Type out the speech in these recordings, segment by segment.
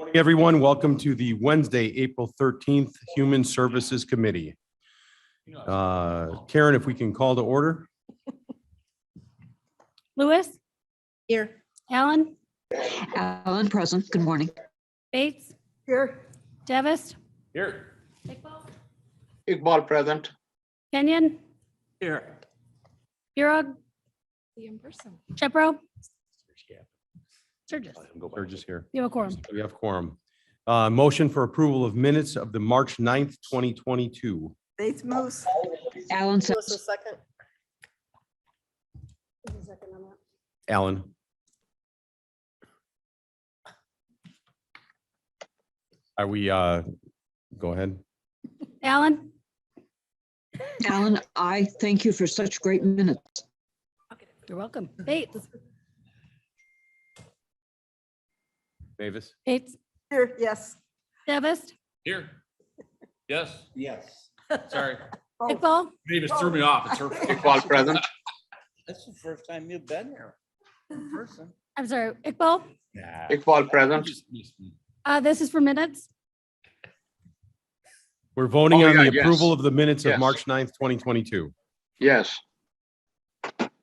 Morning, everyone. Welcome to the Wednesday, April 13th Human Services Committee. Karen, if we can call to order. Lewis, Here. Allen, Allen, present. Good morning. Bates, Here. Davis, Here. Iqbal present. Kenyon, Here. Burog, In person. Shepro, Sturgis. Sturgis here. You have a quorum. We have quorum. Motion for approval of minutes of the March 9th, 2022. Bates moves. Allen, What's the second? Alan. Are we, go ahead. Allen, Allen, I thank you for such great minutes. you're welcome. Bates, Davis. Bates, Here, yes. Davis, Here. Yes. Yes. Sorry. Iqbal, Davis threw me off. It's her. Iqbal present. That's the first time you've been here in person. I'm sorry, Iqbal. Iqbal present. This is for minutes. We're voting Oh, on yeah, the yes. approval of the minutes of Yes. March 9th, 2022. Yes.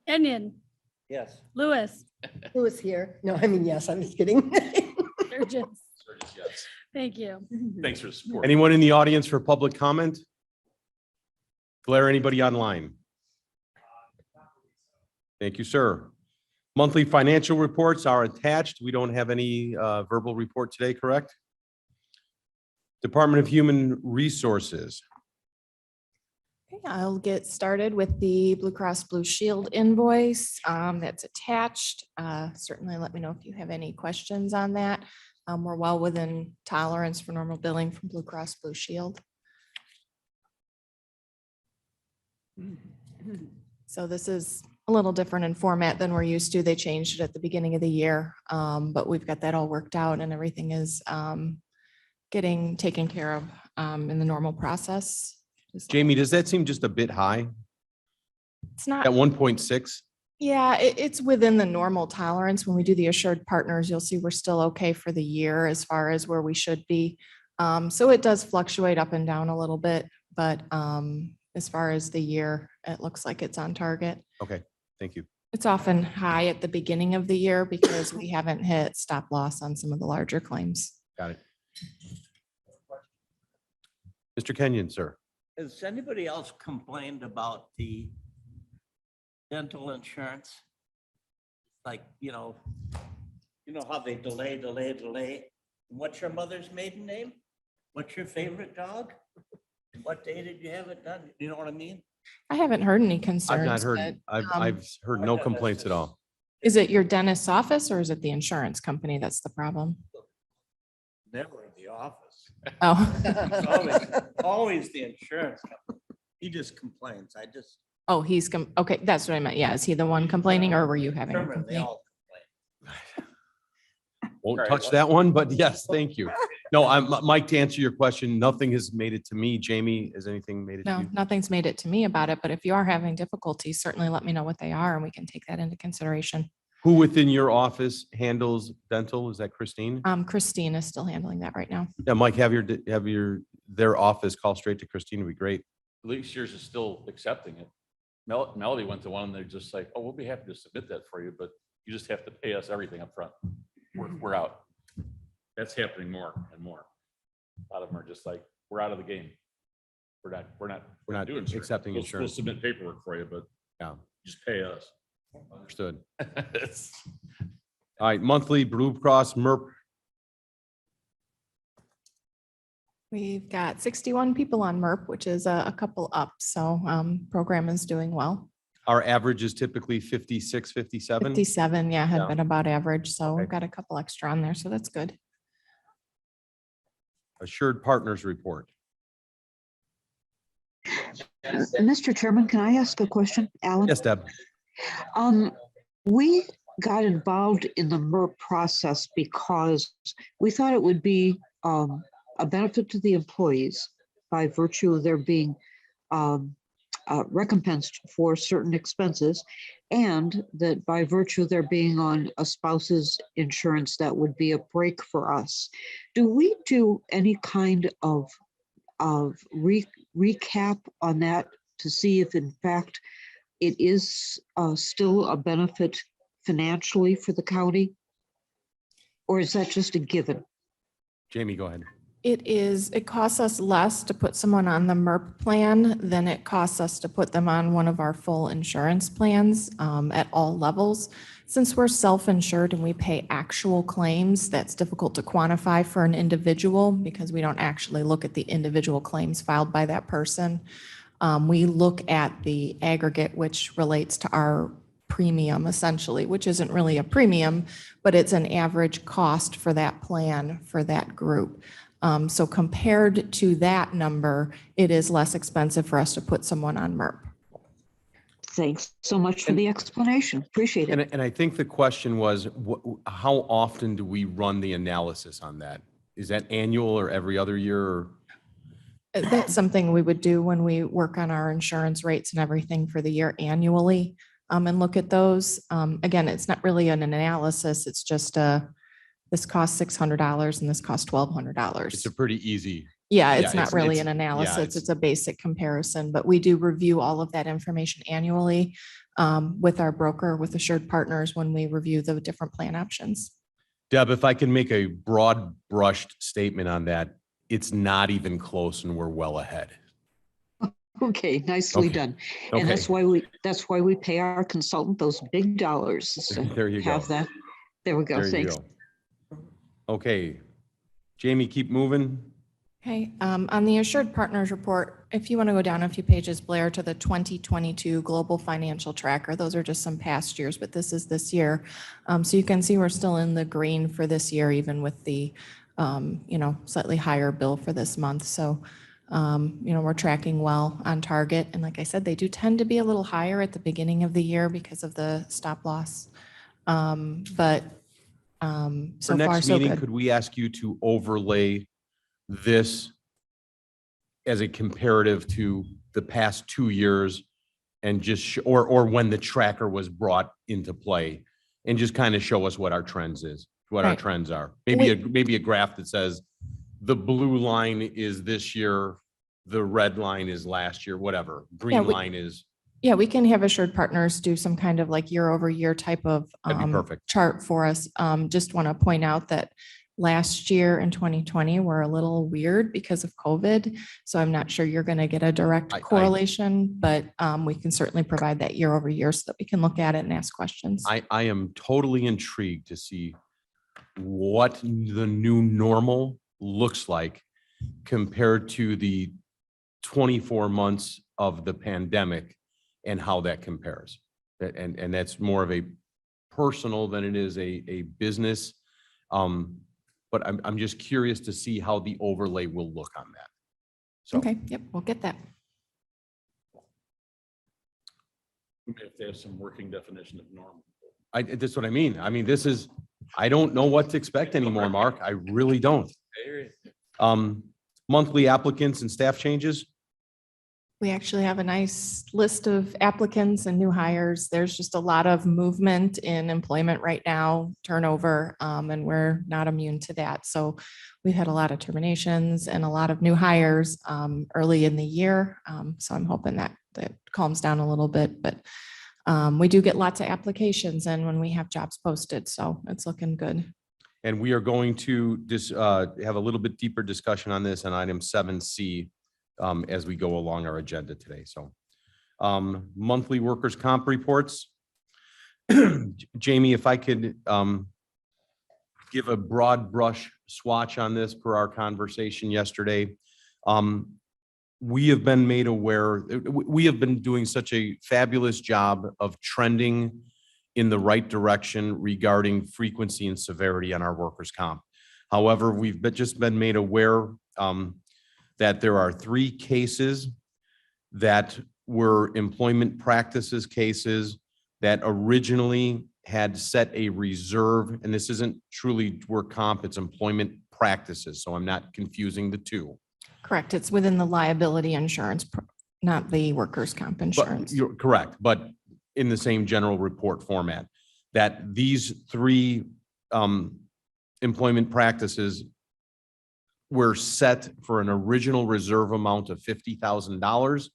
Kenyon, Yes. Lewis, Who is here? No, I mean, yes, I'm just kidding. Sturgis. Yes. Thank you. Thanks for the support. Anyone in the audience for public comment? Blair, anybody online? Thank you, sir. Monthly financial reports are attached. We don't have any verbal report today, correct? Department of Human Resources. Okay, I'll get started with the Blue Cross Blue Shield invoice that's attached. Certainly let me know if you have any questions on that. We're well within tolerance for normal billing from Blue Cross Blue Shield. So this is a little different in format than we're used to. They changed it at the beginning of the year, but we've got that all worked out and everything is getting taken care of in the normal process. Jamie, does that seem just a bit high It's not. at 1.6? Yeah, it's within the normal tolerance. When we do the assured partners, you'll see we're still okay for the year as far as where we should be. So it does fluctuate up and down a little bit, but as far as the year, it looks like it's on target. Okay, thank you. It's often high at the beginning of the year because we haven't hit stop loss on some of the larger claims. Got it. Mr. Kenyon, sir. Has anybody else complained about the dental insurance? Like, you know how they delay. What's your mother's maiden name? What's your favorite dog? What day did you have it done? You know what I mean? I haven't heard any I've concerns. not heard, but, I've heard no complaints at all. Is it your dentist's office or is it the insurance company that's the problem? Never in the office. Oh. It's always the insurance company. He just complains. Oh, okay, that's what I meant. Yeah, is he the one complaining or were you having a Remember, they complaint? all complain. Won't Sorry, touch what? that one, but yes, thank you. No, Mike, to answer your question, nothing has made it to me. Jamie, has anything made it to No, you? nothing's made it to me about it, but if you are having difficulties, certainly let me know what they are and we can take that into consideration. Who within your office handles dental? Is that Christine? Christine is still handling that right now. Yeah, Mike, have their office call straight to Christine would be great. At least yours is still accepting it. Melody went to one and they're just like, oh, we'll be happy to submit that for you, but you just have to pay us everything up front. We're out. That's happening more and more. A lot of them are just like, we're out of the game. We're not doing accepting We'll insurance. submit paperwork for you, but Yeah, just pay us. understood. All right, monthly Blue Cross MERP. We've got 61 people on MERP, which is a couple up. So program is doing well. Our average is typically 56, 57. 57, yeah, had Yeah. been about average. So Okay. we've got a couple extra on there. So that's good. Assured Partners Report. Mr. Chairman, can I ask a question, Alan? Yes, Deb. We got involved in the MERP process because we thought it would be a benefit to the employees by virtue of their being recompensed for certain expenses. And that by virtue of there being on a spouse's insurance, that would be a break for us. Do we do any kind of recap on that to see if in fact it is still a benefit financially for the county? Or is that just a given? Jamie, go ahead. It costs us less to put someone on the MERP plan than it costs us to put them on one of our full insurance plans at all levels. Since we're self-insured and we pay actual claims, that's difficult to quantify for an individual because we don't actually look at the individual claims filed by that person. We look at the aggregate, which relates to our premium essentially, which isn't really a premium, but it's an average cost for that plan for that group. So compared to that number, it is less expensive for us to put someone on MERP. Thanks so much for the explanation. Appreciate it. And I think the question was, how often do we run the analysis on that? Is that annual or every other year? Or? That's something we would do when we work on our insurance rates and everything for the year annually and look at those. Again, it's not really an analysis. It's just this costs $600 and this costs $1,200. It's a pretty easy. Yeah, Yeah, it's not really an analysis. It's a basic comparison, but we do review all of that information annually with our broker, with Assured Partners when we review the different plan options. Deb, if I can make a broad brushed statement on that, it's not even close and we're well ahead. Okay, nicely Okay. done. Okay. And that's why we pay our consultant those big dollars. to There you go. Have that. There we go. There you Thanks. go. Okay. Jamie, keep moving. Okay, on the Assured Partners report, if you want to go down a few pages, Blair, to the 2022 Global Financial Tracker, those are just some past years, but this is this year. So you can see we're still in the green for this year, even with the, slightly higher bill for this month. So, we're tracking well on target. And like I said, they do tend to be a little higher at the beginning of the year because of the stop loss. For So far, next so meeting, good. could we ask you to overlay this as a comparative to the past 2 years and just, or when the tracker was brought into play and just kind of show us what our trends our Right. trends are. Maybe a graph that says the blue line is this year, the red line is last year, whatever. Green we- line is, Yeah, we can have Assured Partners do some kind of like year over year type of That'd be perfect. chart for us. Just want to point out that last year in 2020 were a little weird because of COVID. So I'm not sure you're going to get a direct correlation, but we can certainly provide that year over year so that we can look at it and ask questions. I am totally intrigued to see what the new normal looks like compared to the 24 months of the pandemic and how that compares. And that's more of a personal than it is a business. But I'm just curious to see how the overlay will look on that. So, Okay, yep, we'll get that. We may have to have some working definition of normal. that's what I mean. I mean, I don't know what to expect anymore, Mark. I really don't. Monthly applicants and staff changes. We actually have a nice list of applicants and new hires. There's just a lot of movement in employment right now, turnover, and we're not immune to that. So we've had a lot of terminations and a lot of new hires early in the year. So I'm hoping that calms down a little bit, but we do get lots of applications and when we have jobs posted, so it's looking good. And we are going to just have a little bit deeper discussion on this on item 7C as we go along our agenda today. So monthly workers' comp reports. Jamie, if I could give a broad brush swatch on this per our conversation yesterday. We have been made aware, we have been doing such a fabulous job of trending in the right direction regarding frequency and severity on our workers' comp. However, we've just been made aware that there are 3 cases that were employment practices cases that originally had set a reserve, and this isn't truly work comp, it's employment practices. So I'm not confusing the 2. Correct. It's within the liability insurance, not the workers' comp But insurance. you're correct, but in the same general report format, that these three employment practices were set for an original reserve amount of $50,000.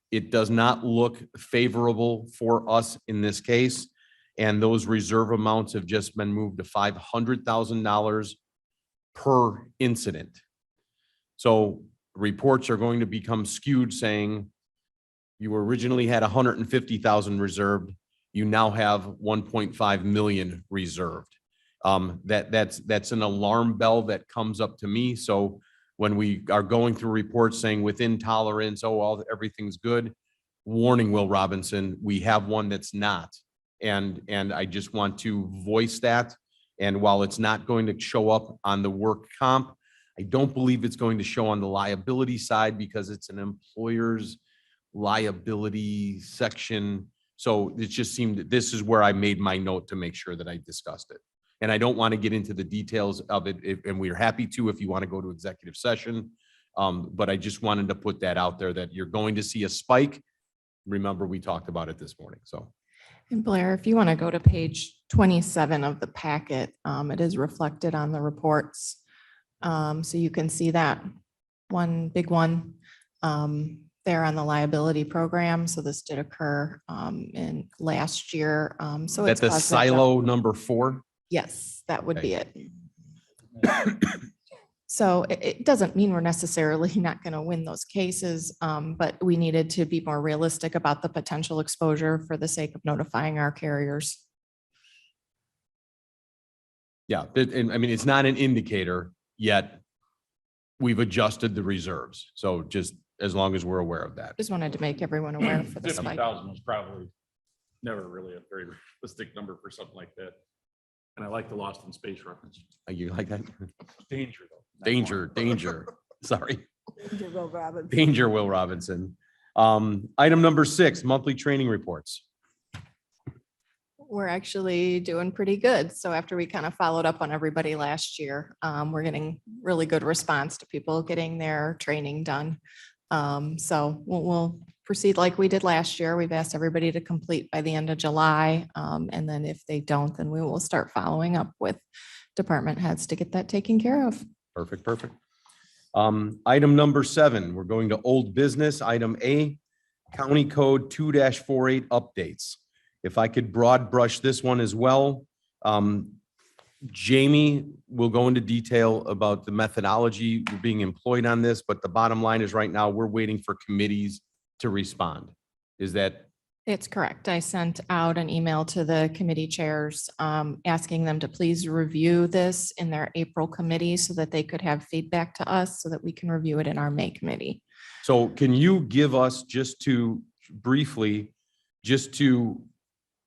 It does not look favorable for us in this case. And those reserve amounts have just been moved to $500,000 per incident. So reports are going to become skewed saying you originally had 150,000 reserved. You now have 1.5 million reserved. That's an alarm bell that comes up to me. So when we are going through reports saying within tolerance, everything's good, warning, Will Robinson, we have one that's not. And I just want to voice that. And while it's not going to show up on the work comp, I don't believe it's going to show on the liability side because it's an employer's liability section. So it just seemed that this is where I made my note to make sure that I discussed it. And I don't want to get into the details of it, and we're happy to if you want to go to executive session. But I just wanted to put that out there that you're going to see a spike. Remember, we talked about it this morning, so. And Blair, if you want to go to page 27 of the packet, it is reflected on the reports. So you can see that one big one there on the liability program. So this did occur in last year. So That's it's the caused that jump. silo number 4. Yes, that would be it. Yeah. So it doesn't mean we're necessarily not going to win those cases, but we needed to be more realistic about the potential exposure for the sake of notifying our carriers. Yeah, and I mean, it's not an indicator yet. We've adjusted the reserves. So just as long as we're aware of that. Just wanted to make everyone aware for the spike. 50,000 was probably never really a very realistic number for something like that. And I like the Lost in Space reference. You like that? Danger though. not Danger, more. danger. Sorry. Danger, Will Robinson. Danger, Will Robinson. Item number 6, monthly training reports. We're actually doing pretty good. So after we kind of followed up on everybody last year, we're getting really good response to people getting their training done. So we'll proceed like we did last year. We've asked everybody to complete by the end of July. And then if they don't, then we will start following up with department heads to get that taken care of. Perfect, perfect. Item number 7, we're going to old business. Item A, County Code 2-48 updates. If I could broad brush this one as well. Jamie will go into detail about the methodology being employed on this, but the bottom line is right now we're waiting for committees to respond. Is that? It's correct. I sent out an email to the committee chairs asking them to please review this in their April committee so that they could have feedback to us so that we can review it in our May committee. So can you give us just to briefly, just to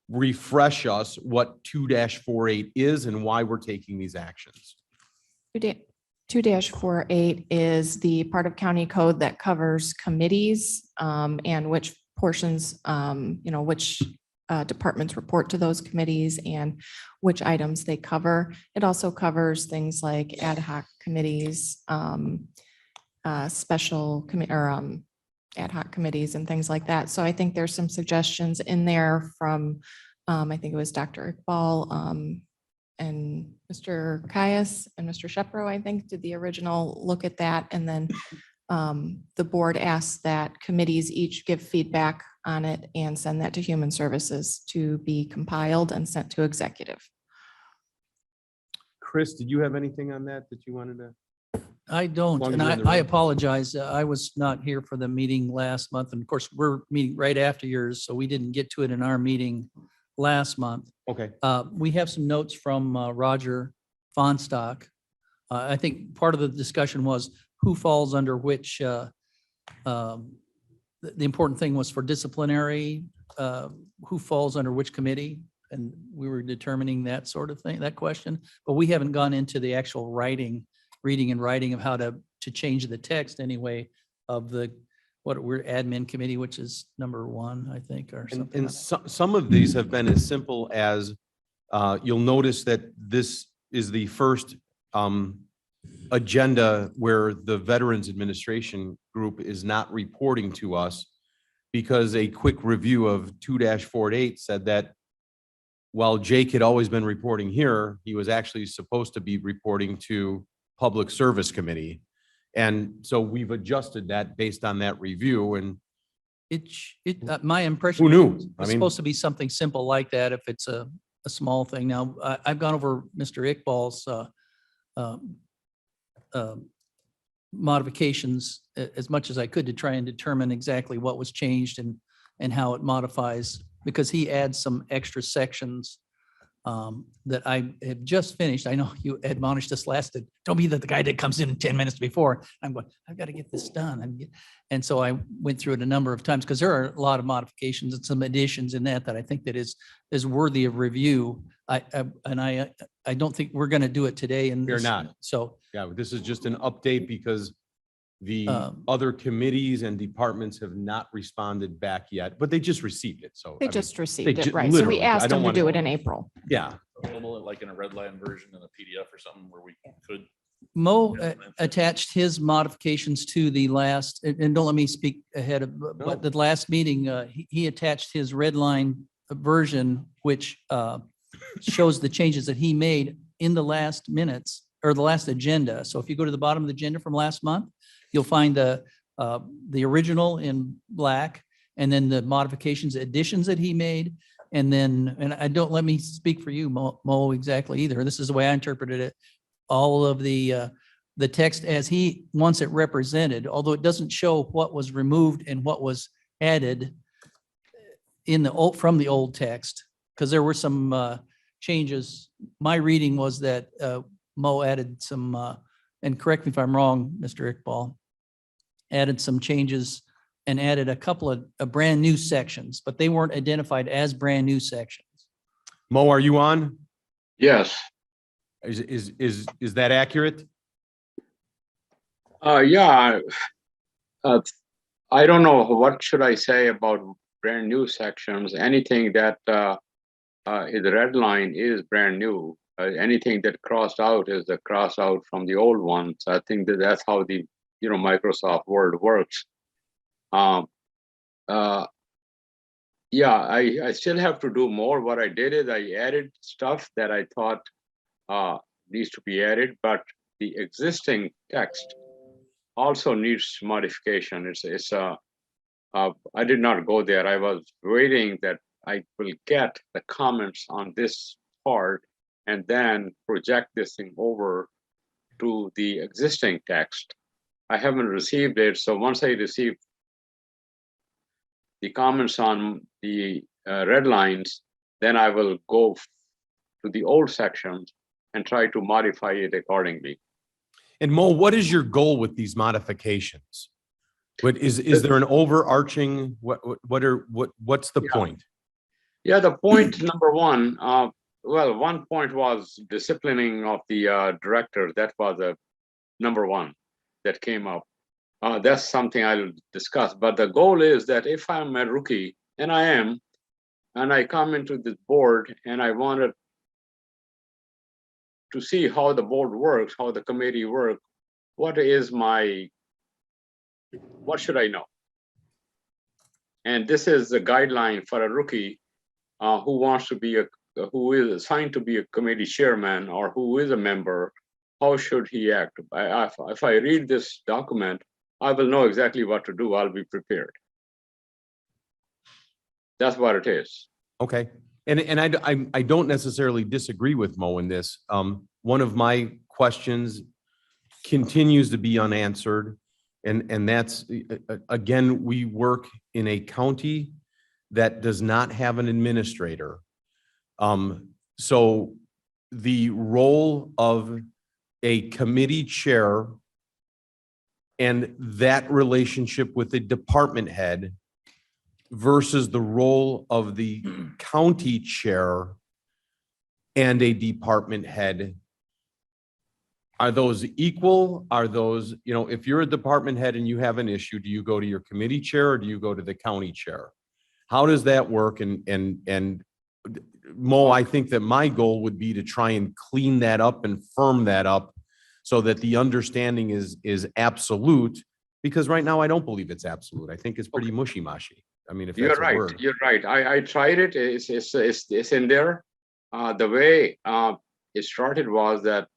refresh us what 2-48 is and why we're taking these actions? 2-48 is the part of county code that covers committees and which portions, which departments report to those committees and which items they cover. It also covers things like ad hoc committees, special committee or ad hoc committees and things like that. So I think there's some suggestions in there from, I think it was Dr. Iqbal and Mr. Caius and Mr. Shepro, I think, did the original look at that. And then the board asked that committees each give feedback on it and send that to Human Services to be compiled and sent to executive. Chris, did you have anything on that you wanted to? I don't, long as and you're in the I room. apologize. I was not here for the meeting last month. And of course, we're meeting right after yours, so we didn't get to it in our meeting last month. Okay, We have some notes from Roger Fonstock. I think part of the discussion was who falls under which, the important thing was for disciplinary, who falls under which committee? And we were determining that sort of thing, that question, but we haven't gone into the actual reading and writing of how to change the text anyway of what we're admin committee, which is number 1, I think, or something. and like that. some of these have been as simple as, you'll notice that this is the first agenda where the Veterans Administration Group is not reporting to us because a quick review of 2-48 said that while Jake had always been reporting here, he was actually supposed to be reporting to Public Service Committee. And so we've adjusted that based on that review, and My impression. who knew? I It's mean, supposed to be something simple like that if it's a small thing. Now, I've gone over Mr. Iqbal's modifications as much as I could to try and determine exactly what was changed and how it modifies, because he adds some extra sections that I have just finished. I know you admonished us don't be the guy that comes in 10 minutes before. I'm going, I've got to get this done. And so I went through it a number of times because there are a lot of modifications and some additions in that I think that is worthy of review. I don't think we're going to do it today. And We're not. So yeah, this is just an update because the Um, other committees and departments have not responded back yet, but they just received it. So I They mean, just received ju- it, right? So literally, we I asked don't them to wanna- do it in April. yeah, Available like in a red line version in a PDF or something where we could. Mo Yeah. attached his modifications to the last, and don't let me speak ahead of, but the last meeting, he attached his red line version, which shows the changes that he made in the last minutes or the last agenda. So if you go to the bottom of the agenda from last month, you'll find the original in black and then the modifications, additions that he made. And then, and I don't, let me speak for you, Mo, exactly either. This is the way I interpreted it. All of the text as he wants it represented, although it doesn't show what was removed and what was added in the old, from the old text, because there were some changes. My reading was that Mo added some, and correct me if I'm wrong, Mr. Iqbal, added some changes and added a couple of brand new sections, but they weren't identified as brand new sections. Mo, are you on? Yes. Is that accurate? Yeah. I don't know, what should I say about brand new sections? Anything that is red line is brand new. Anything that crossed out is the cross out from the old one. So I think that's how the Microsoft Word works. Yeah, I still have to do more. What I did is I added stuff that I thought needs to be added, but the existing text also needs modification. I did not go there. I was waiting that I will get the comments on this part and then project this thing over to the existing text. I haven't received it. So once I receive the comments on the red lines, then I will go to the old sections and try to modify it accordingly. And Mo, what is your goal with these modifications? What is there an overarching, what's the point? Yeah, the point number one, well, one point was disciplining of the director. That was a number one that came up. That's something I'll discuss. But the goal is that if I'm a rookie, and I am, and I come into this board and I wanted to see how the board works, how the committee works, what should I know? And this is the guideline for a rookie who wants to be who is assigned to be a committee chairman or who is a member. How should he act? If I read this document, I will know exactly what to do. I'll be prepared. That's what it is. Okay. And I don't necessarily disagree with Mo in this. One of my questions continues to be unanswered. And that's, again, we work in a county that does not have an administrator. So the role of a committee chair and that relationship with the department head versus the role of the county chair and a department head. Are those equal? Are those, if you're a department head and you have an issue, do you go to your committee chair or do you go to the county chair? How does that work? And Mo, I think that my goal would be to try and clean that up and firm that up so that the understanding is absolute, because right now I don't believe it's absolute. I think it's pretty mushy-mushy. I mean, if You're that's a right, word. you're right. I tried it. It's in there. The way it started was that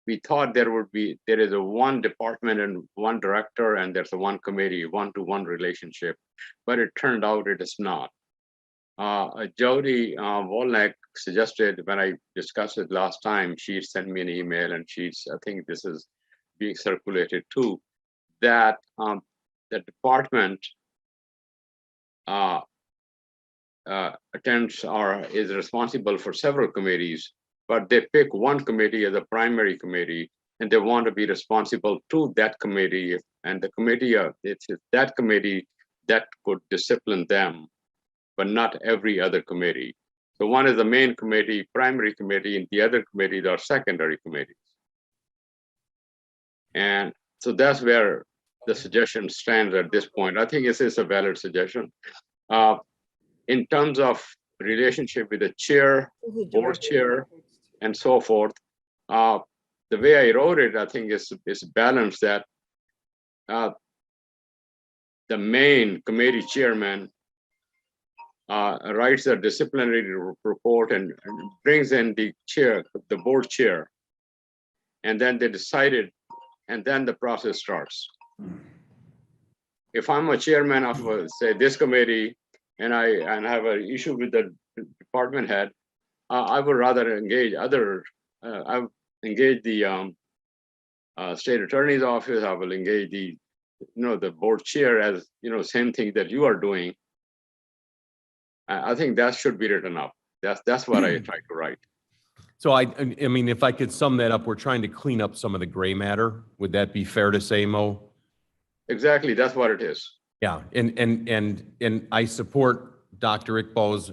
we thought there is a one department and one director, and there's a one committee, one-to-one relationship, but it turned out it is not. Jody Wolnick suggested, when I discussed it last time, she sent me an email, and I think this is being circulated too, that the department attends or is responsible for several committees, but they pick one committee as a primary committee, and they want to be responsible to that committee. And the committee, it's that committee that could discipline them, but not every other committee. So one is the main committee, primary committee, and the other committees are secondary committees. And so that's where the suggestion stands at this point. I think this is a valid suggestion. In terms of relationship with the chair, board chair, and so forth, the way I wrote it, I think is balanced, that the main committee chairman writes a disciplinary report and brings in the chair, the board chair, and then they decided, and then the process starts. If I'm a chairman of, say, this committee, and I have an issue with the department head, I would rather engage I've engaged the state attorney's office. I will engage the board chair, as same thing that you are doing. I think that should be written up. That's what I tried to write. So I mean, if I could sum that up, we're trying to clean up some of the gray matter. Would that be fair to say, Mo? Exactly, that's what it is. Yeah, and I support Dr. Iqbal's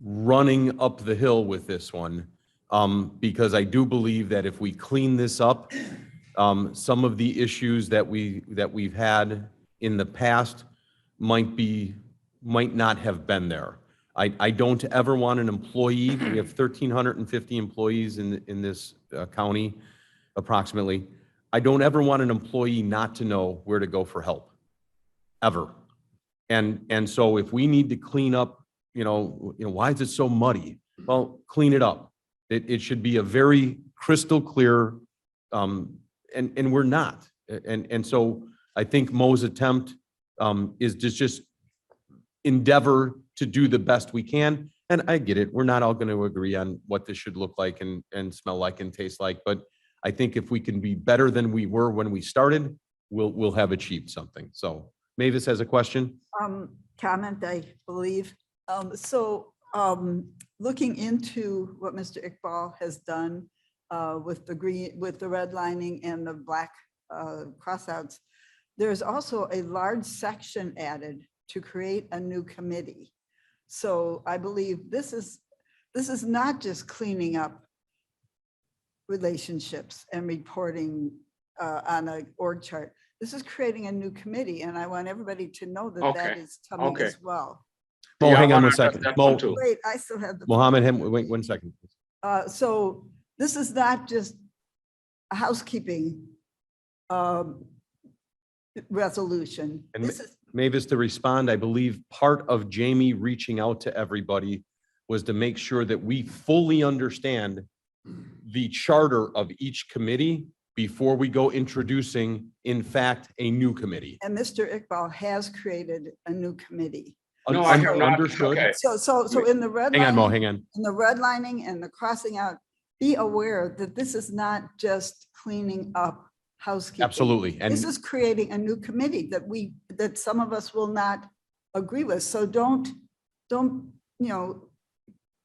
running up the hill with this one, because I do believe that if we clean this up, some of the issues that we've had in the past might not have been there. I don't ever want an employee. We have 1,350 employees in this county, approximately. I don't ever want an employee not to know where to go for help, ever. And so if we need to clean up, why is it so muddy? Well, clean it up. It should be a very crystal clear, and we're not. And so I think Mo's attempt is just endeavor to do the best we can. And I get it. We're not all going to agree on what this should look like and smell like and taste like, but I think if we can be better than we were when we started, we'll have achieved something. So Mavis has a question. Comment, I believe. Looking into what Mr. Iqbal has done with the redlining and the black crossouts, there's also a large section added to create a new committee. So I believe this is not just cleaning up relationships and reporting on an org chart. This is creating a new committee, and I want everybody to know that that is coming as well. Mo, Yeah, I hang on wanna one second. address that Mo, one too. Wait, I still have the. Mohammed, wait 1 second. So this is not just a housekeeping resolution. And This is, Mavis, to respond, I believe part of Jamie reaching out to everybody was to make sure that we fully understand the charter of each committee before we go introducing, in fact, a new committee. and Mr. Iqbal has created a new committee. No, I have not. Understood. Okay. So in the red. Hang on, Mo, hang on. In the redlining and the crossing out, be aware that this is not just cleaning up housekeeping. Absolutely. And This is creating a new committee that some of us will not agree with. So don't,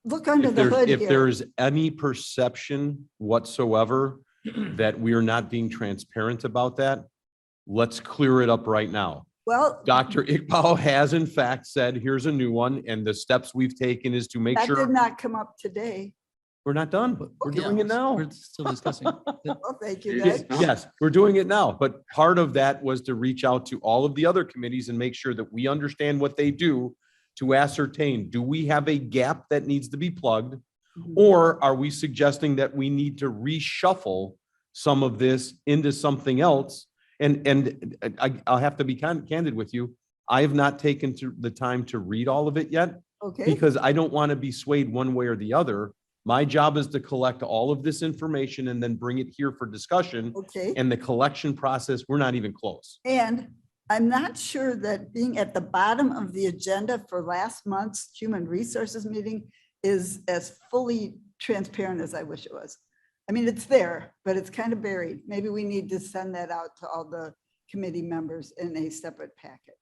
look under the hood if here. there's any perception whatsoever that we are not being transparent about that, let's clear it up right now. Well, Dr. Iqbal has in fact said, here's a new one, and the steps we've taken is to make that did sure not come up today. we're not done, but we're Okay. doing it now. We're still discussing. Well, thank you, Yes. guys. Yes, we're doing it now, but part of that was to reach out to all of the other committees and make sure that we understand what they do to ascertain, do we have a gap that needs to be plugged? Mhm. Or are we suggesting that we need to reshuffle some of this into something else? And I'll have to be candid with you. I have not taken the time to read all of it yet Okay, because I don't want to be swayed one way or the other. My job is to collect all of this information and then bring it here for discussion. okay. And the collection process, we're not even close. And I'm not sure that being at the bottom of the agenda for last month's Human Resources meeting is as fully transparent as I wish it was. I mean, it's there, but it's kind of buried. Maybe we need to send that out to all the committee members in a separate packet.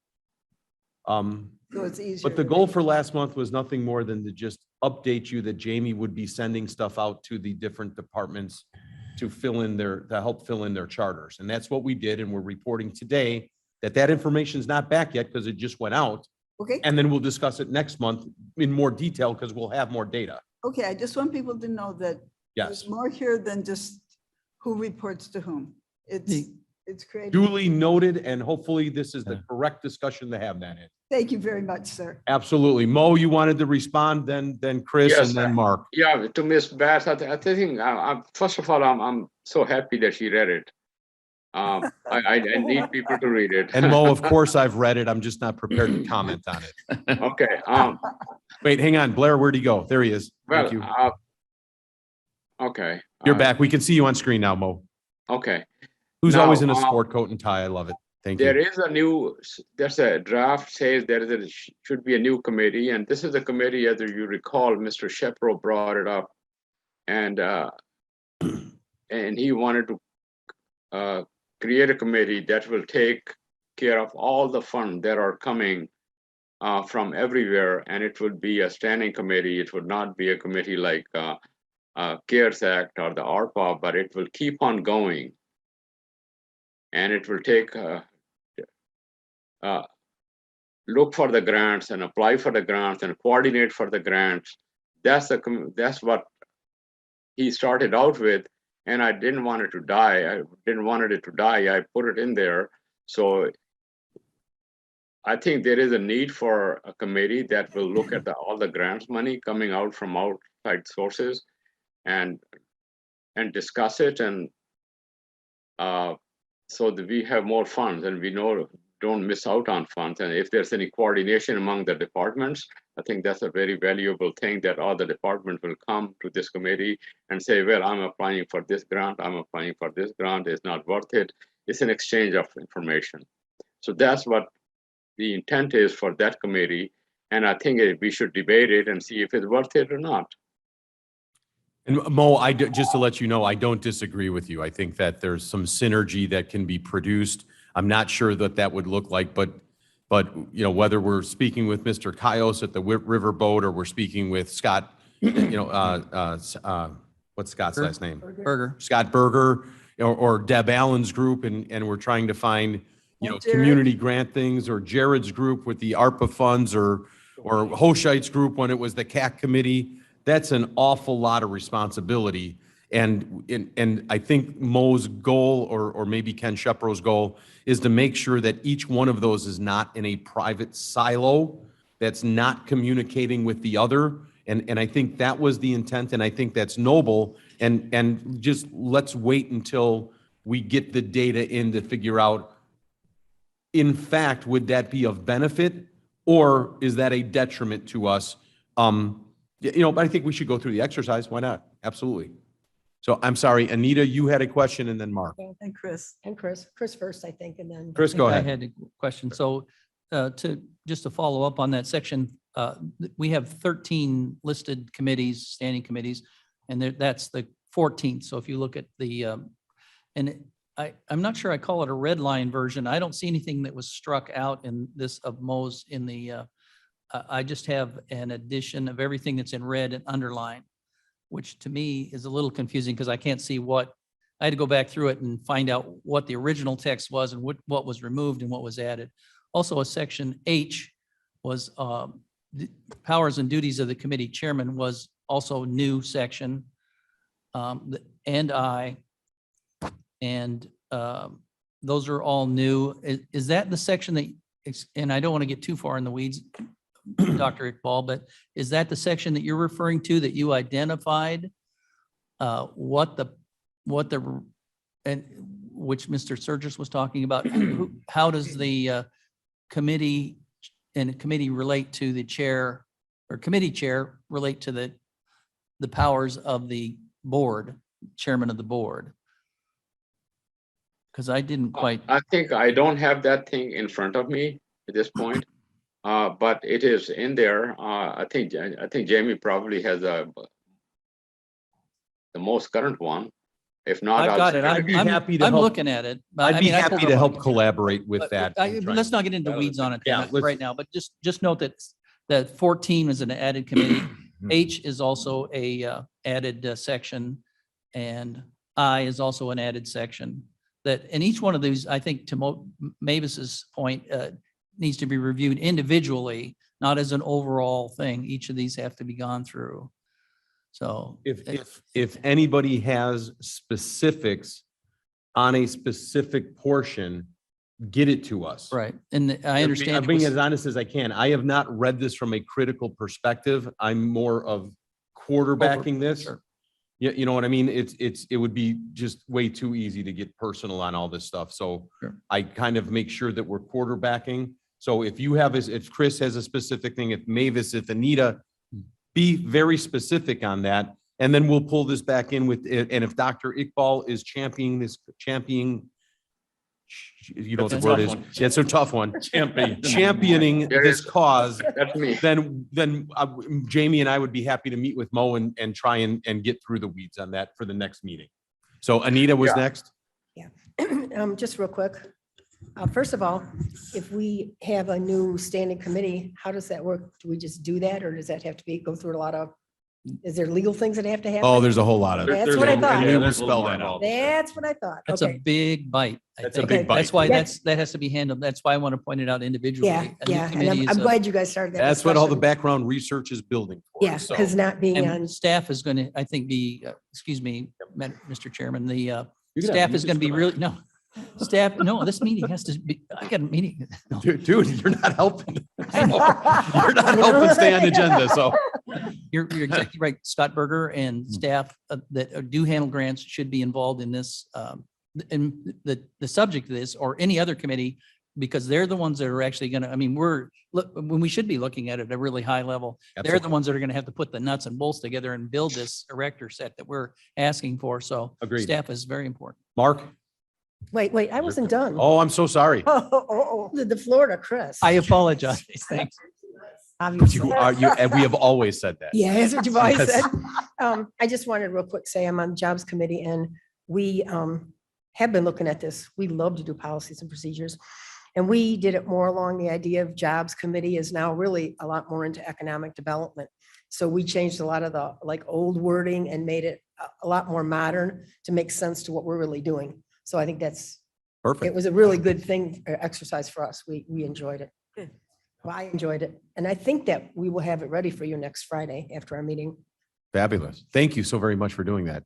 So it's easier. But the goal for last month was nothing more than to just update you that Jamie would be sending stuff out to the different departments to help fill in their charters. And that's what we did. And we're reporting today that information is not back yet because it just went out. Okay, And then we'll discuss it next month in more detail because we'll have more data. okay. I just want people to know that Yes. there's more here than just who reports to whom. It's created. Duly noted, and hopefully this is the correct discussion to have that in. Thank you very much, sir. Absolutely. Mo, you wanted to respond, then Chris, Yes, and then sir. Mark. Yeah, to Miss Bass, I think, first of all, I'm so happy that she read it. I need people to read it. And Mo, of course, I've read it. I'm just not prepared to comment on it. Okay, Wait, hang on. Blair, where'd he go? There he is. well, Thank you. okay. You're back. We can see you on screen now, Mo. Okay. Who's Now, always in a sport coat and tie. I love it. Thank There you. is there's a draft says should be a new committee, and this is a committee, as you recall, Mr. Shepro brought it up. And he wanted to create a committee that will take care of all the funds that are coming from everywhere, and it would be a standing committee. It would not be a committee like CARES Act or the ARPA, but it will keep on going. And it will take look for the grants and apply for the grants and coordinate for the grants. That's what he started out with, and I didn't want it to die. I didn't want it to die. I put it in there. So I think there is a need for a committee that will look at all the grants money coming out from outside sources and discuss it, and so that we have more funds and we don't miss out on funds. And if there's any coordination among the departments, I think that's a very valuable thing, that all the departments will come to this committee and say, well, I'm applying for this grant, I'm applying for this grant, it's not worth it. It's an exchange of information. So that's what the intent is for that committee. And I think we should debate it and see if it's worth it or not. And Mo, just to let you know, I don't disagree with you. I think that there's some synergy that can be produced. I'm not sure that would look like, but whether we're speaking with Mr. Cayos at the Riverboat or we're speaking with Scott, what's Scott's last name? Burger. Scott Berger, or Deb Allen's group, and we're trying to find, Jared. community grant things, or Jared's group with the ARPA funds, or Hoshite's group when it was the CAC committee. That's an awful lot of responsibility. And I think Mo's goal, or maybe Ken Shepro's goal, is to make sure that each one of those is not in a private silo that's not communicating with the other. And I think that was the intent, and I think that's noble. And just let's wait until we get the data in to figure out, in fact, would that be of benefit, or is that a detriment to us? But I think we should go through the exercise. Why not? Absolutely. So I'm sorry, Anita, you had a question, and then Mark. And Chris. And Chris first, I think, and then. Chris, go I ahead. had a question. So just to follow up on that section, we have 13 listed committees, standing committees, and that's the 14th. So if you look at I'm not sure I call it a red line version. I don't see anything that was struck out in this of Mo's in the, I just have an addition of everything that's in red and underlined, which to me is a little confusing because I can't see I had to go back through it and find out what the original text was and what was removed and what was added. Also, a section H was the powers and duties of the committee chairman was also new section. And those are all new. Is that the section that, and I don't want to get too far in the weeds, Dr. Iqbal, but is that the section that you're referring to, that you identified which Mr. Surgis was talking about? How does the committee and a committee relate to the chair or committee chair relate to the powers of the board, chairman of the board? Because I didn't quite, I think I don't have that thing in front of me at this point. But it is in there. I think Jamie probably has the most current one. If not, I've I'll got it. send I'd be I'm happy to I'm help. looking at it. but I'd I be mean, I happy pulled to up- help collaborate with but that. and try Let's and- not get into weeds on it Yeah, let's- right now, but just note that 14 is an added committee. H is also a added section, and I is also an added section. That, and each one of these, I think to Mavis's point, needs to be reviewed individually, not as an overall thing. Each of these have to be gone through. So. If anybody has specifics on a specific portion, get it to us. Right, and I understand. I'm it being was- as honest as I can. I have not read this from a critical perspective. I'm more of quarterbacking this. Sure. You know what I mean? It would be just way too easy to get personal on all this stuff. So Sure. I kind of make sure that we're quarterbacking. So if you have, if Chris has a specific thing, if Mavis, if Anita, be very specific on that. And then we'll pull this back in with, and if Dr. Iqbal is championing, you know what the That's a word tough is. one. It's a tough one. Champion. Championing There this is- cause, That's me. then Jamie and I would be happy to meet with Mo and try and get through the weeds on that for the next meeting. So Anita was Yeah. next. Just real quick. First of all, if we have a new standing committee, how does that work? Do we just do that, or does that have to go through a lot of, is there legal things that have to happen? Oh, there's a whole lot of. That's there's what a- I thought. and we Yeah, will there's a little spell more that out. involved. That's what I thought. That's a Okay. big bite. I That's a think. big bite. That's why That's- that has to be handled. That's why I want to point it out individually. Yeah, A new yeah. And committee I'm is a- glad you guys started that. That's what all the discussion. background research is building for. Yeah, So- because not being on, And staff is going to, I think, excuse me, Mr. Chairman, the You can have- staff you is going to just be go really, no. Staff, no, this meeting has to be, I got a meeting. No. Dude, you're not helping. I know. You're not helping stay on the agenda, so. You're exactly right. Scott Berger and staff that do handle grants should be involved in this, in the subject of this or any other committee, because they're the ones that are actually gonna, I mean, when we should be looking at it at a really high level. They're the Absolutely. ones that are gonna have to put the nuts and bolts together and build this erector set that we're asking for. So Agreed. staff is very important. Mark? wait, I wasn't done. Oh, I'm so sorry. The floor to Chris. I apologize. Thanks. Obviously. And we have always said that. Yeah, that's what you've always Yes. said. I just wanted to real quick say I'm on the Jobs Committee and we have been looking at this. We love to do policies and procedures. And we did it more along the idea of Jobs Committee is now really a lot more into economic development. So we changed a lot of the old wording and made it a lot more modern to make sense to what we're really doing. So I think it Perfect. was a really good thing, exercise for us. We enjoyed it. Well, I enjoyed it. And I think that we will have it ready for you next Friday after our meeting. Fabulous. Thank you so very much for doing that.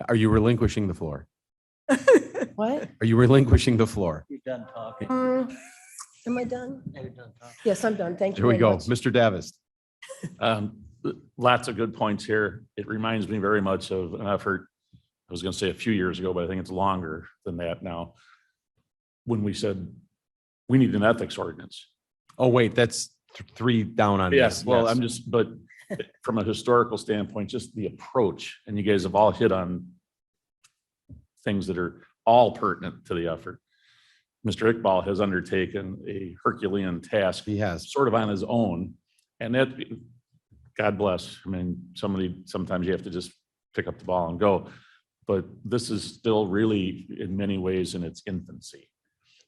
Are you relinquishing the floor? What? Are you relinquishing the floor? You're done talking. Am I done? You're done talking. Yes, I'm done. Thank you. Here we very go. much. Mr. Davis. Lots of good points here. It reminds me very much of an effort, I was going to say a few years ago, but I think it's longer than that now. When we said, we need an ethics ordinance. Oh, wait, that's 3 down on Yes, this. well, Yes. I'm just, but from a historical standpoint, just the approach, and you guys have all hit on things that are all pertinent to the effort. Mr. Iqbal has undertaken a Herculean task, He has. sort of on his own, and that, God bless. I mean, sometimes you have to just pick up the ball and go, but this is still really, in many ways, in its infancy.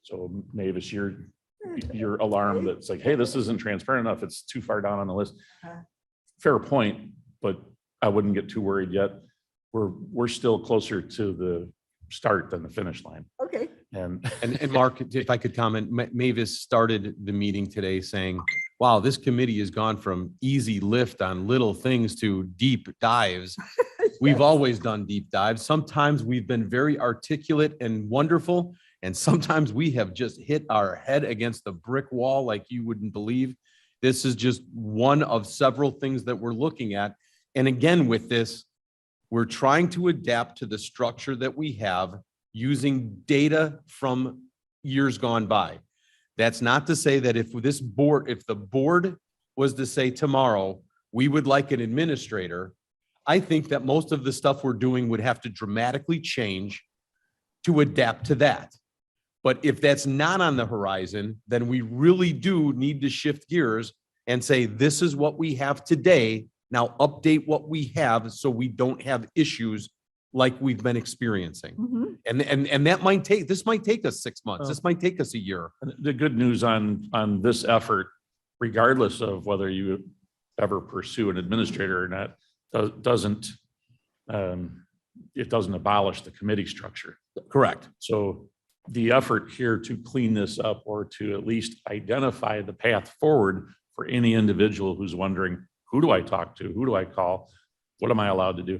So Mavis, your alarm that's like, hey, this isn't transparent enough. It's too far down on the list. Fair point, but I wouldn't get too worried yet. We're still closer to the start than the finish line. Okay. And And Mark, if I could comment, Mavis started the meeting today saying, wow, this committee has gone from easy lift on little things to deep dives. We've always done deep dives. Sometimes we've been very articulate and wonderful. And sometimes we have just hit our head against the brick wall like you wouldn't believe. This is just one of several things that we're looking at. And again, with this, we're trying to adapt to the structure that we have using data from years gone by. That's not to say that if the board was to say tomorrow, we would like an administrator, I think that most of the stuff we're doing would have to dramatically change to adapt to that. But if that's not on the horizon, then we really do need to shift gears and say, this is what we have today. Now update what we have so we don't have issues like we've been experiencing. Mhm. And this might take us 6 months. This might take us a year. The good news on this effort, regardless of whether you ever pursue an administrator or not, it doesn't abolish the committee structure. Correct. So the effort here to clean this up or to at least identify the path forward for any individual who's wondering, who do I talk to? Who do I call? What am I allowed to do?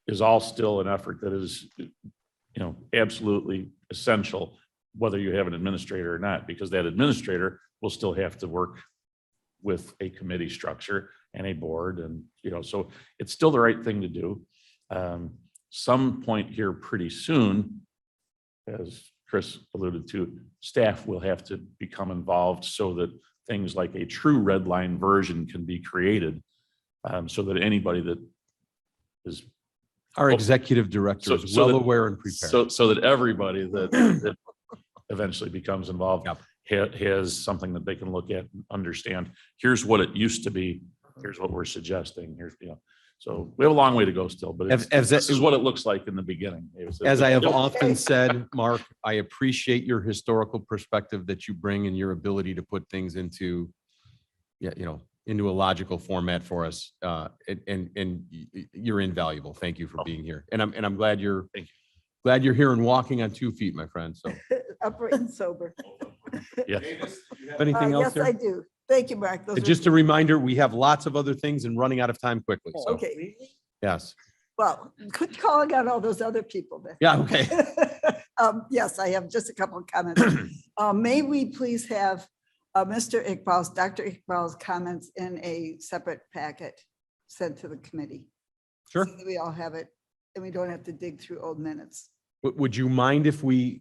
Is all still an effort that is, absolutely essential, whether you have an administrator or not, because that administrator will still have to work with a committee structure and a board. And, so it's still the right thing to do. Some point here pretty soon, as Chris alluded to, staff will have to become involved so that things like a true red line version can be created, so that anybody that is Our executive director is so well that- aware and prepared. so that everybody that eventually becomes involved Yep. has something that they can look at and understand. Here's what it used to be. Here's what we're suggesting. So we have a long way to go still, but this is what it looks like in the beginning. As I have often said, Mark, I appreciate your historical perspective that you bring and your ability to put things into, into a logical format for us. And you're invaluable. Thank you for being here. And I'm glad you're here and walking on 2 feet, my friend. So Upright and sober. Yeah. anything else Yes, I there? do. Thank you, Mark. Those are- Just a reminder, we have lots of other things and running out of time quickly. So, Okay, yes. well, quit calling out all those other people then. Yeah, okay. Yes, I have just a couple of comments. May we please have Dr. Iqbal's comments in a separate packet sent to the committee? Sure. So that we all have it and we don't have to dig through old minutes. Would you mind if we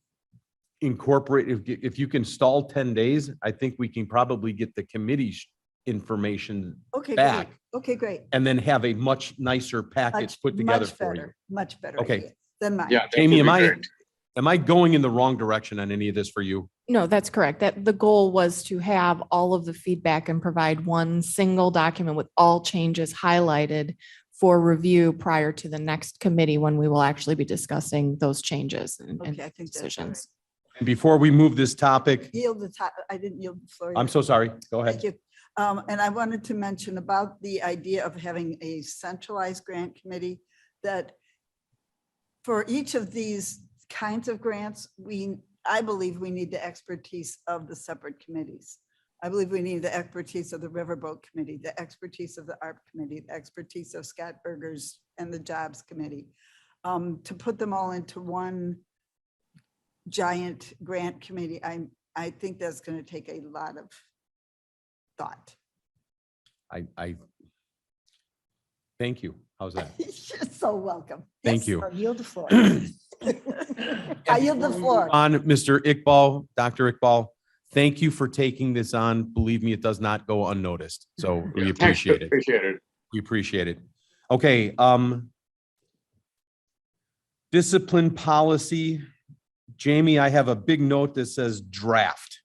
incorporate, if you can stall 10 days, I think we can probably get the committee's information Okay, great. back Okay, great. and then have a much nicer package Much- put together much for you. better, Much better. Okay. idea than mine. Yeah. that Jamie, would am be I, great. am I going in the wrong direction on any of this for you? No, that's correct. That the goal was to have all of the feedback and provide one single document with all changes highlighted for review prior to the next committee when we will actually be discussing those changes and Okay, I think that's all decisions. And before we move this topic, Yield the time. I didn't yield the floor. I'm yet. so sorry. Go ahead. Thank you. And I wanted to mention about the idea of having a centralized grant committee, that for each of these kinds of grants, I believe we need the expertise of the separate committees. I believe we need the expertise of the Riverboat Committee, the expertise of the ARP Committee, the expertise of Scott Berger's and the Jobs Committee, to put them all into one giant grant committee. I think that's going to take a lot of thought. I thank you. How's that? You're so welcome. Thank Yes, you. I'll yield the floor. I yield the floor. On Mr. Iqbal, Dr. Iqbal, thank you for taking this on. Believe me, it does not go unnoticed. So we Thanks, appreciate it. Appreciate it. We appreciate it. Okay, discipline policy. Jamie, I have a big note that says draft.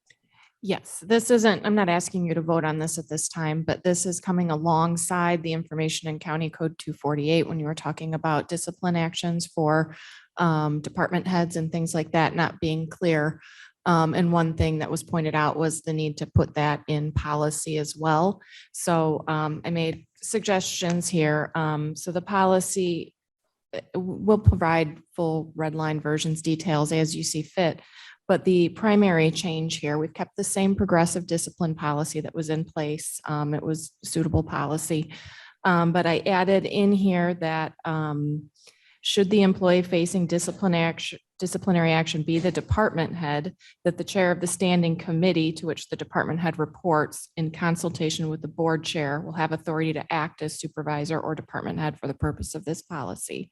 Yes, this isn't, I'm not asking you to vote on this at this time, but this is coming alongside the information in County Code 248 when you were talking about discipline actions for department heads and things like that not being clear. And one thing that was pointed out was the need to put that in policy as well. So I made suggestions here. So the policy will provide full red line versions, details as you see fit. But the primary change here, we've kept the same progressive discipline policy that was in place. It was suitable policy. But I added in here that should the employee facing disciplinary action be the department head, that the chair of the standing committee to which the department head reports in consultation with the board chair will have authority to act as supervisor or department head for the purpose of this policy.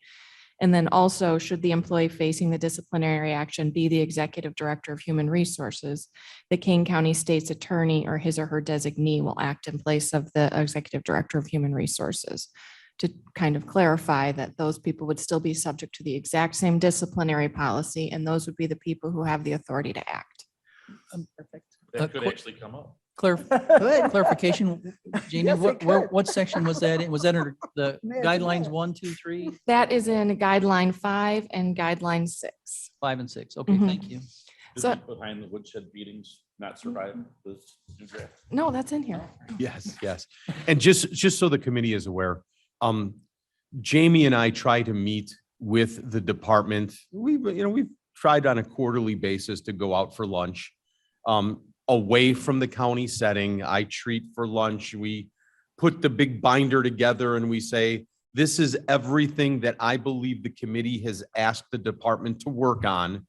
And then also, should the employee facing the disciplinary action be the executive director of human resources, the Kane County State's attorney or his or her designee will act in place of the executive director of human resources, to kind of clarify that those people would still be subject to the exact same disciplinary policy, and those would be the people who have the authority to act. Perfect. That could actually come up. Good. Clarification, Jeannie, Yes, it could. what section was that in? Was that under the Imagine guidelines that. 1, 2, 3, That is in guideline 5 and guideline 6. 5, and 6? Okay, Mhm. thank you. Did So- the behind the woodshed beatings not survive this new draft? No, that's in here. Yes, yes. And just so the committee is aware, Jamie and I try to meet with the department. We've tried on a quarterly basis to go out for lunch, away from the county setting. I treat for lunch. We put the big binder together and we say, this is everything that I believe the committee has asked the department to work on,